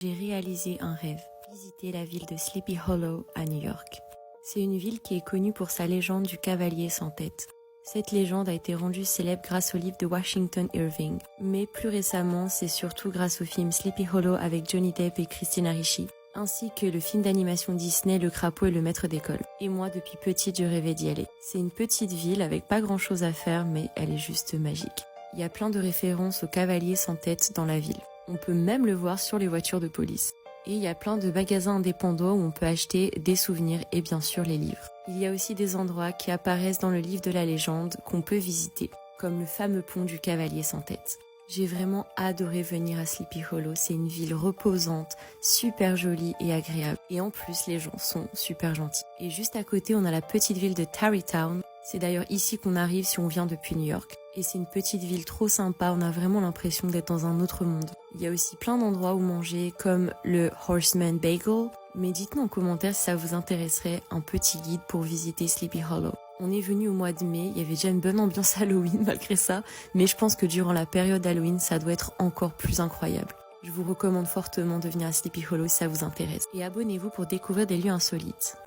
J'ai réalisé un rêve, visiter la ville de Sleepy Hollow à New York. C'est une ville qui est connue pour sa légende du cavalier sans tête. Cette légende a été rendue célèbre grâce au livre de Washington Irving. Mais plus récemment, c'est surtout grâce au film Sleepy Hollow avec Johnny Depp et Christina Ricci, ainsi que le film d'animation Disney Le Crapaud et le Maître d'école. Et moi, depuis petite, je rêvais d'y aller. C'est une petite ville avec pas grand chose à faire, mais elle est juste magique. Il y a plein de références au cavalier sans tête dans la ville. On peut même le voir sur les voitures de police. Et il y a plein de magasins indépendants où on peut acheter des souvenirs et bien sûr les livres. Il y a aussi des endroits qui apparaissent dans le livre de la légende qu'on peut visiter, comme le fameux pont du cavalier sans tête. J'ai vraiment adoré venir à Sleepy Hollow, c'est une ville reposante, super jolie et agréable. Et en plus, les gens sont super gentils. Et juste à côté, on a la petite ville de Tarrytown. C'est d'ailleurs ici qu'on arrive si on vient depuis New York. Et c'est une petite ville trop sympa, on a vraiment l'impression d'être dans un autre monde. Il y a aussi plein d'endroits où manger, comme le Horseman Bagel. Mais dites-nous en commentaire si ça vous intéresserait un petit guide pour visiter Sleepy Hollow. On est venu au mois de mai, il y avait déjà une bonne ambiance Halloween malgré ça, mais je pense que durant la période Halloween, ça doit être encore plus incroyable. Je vous recommande fortement de venir à Sleepy Hollow si ça vous intéresse. Et abonnez-vous pour découvrir des lieux insolites.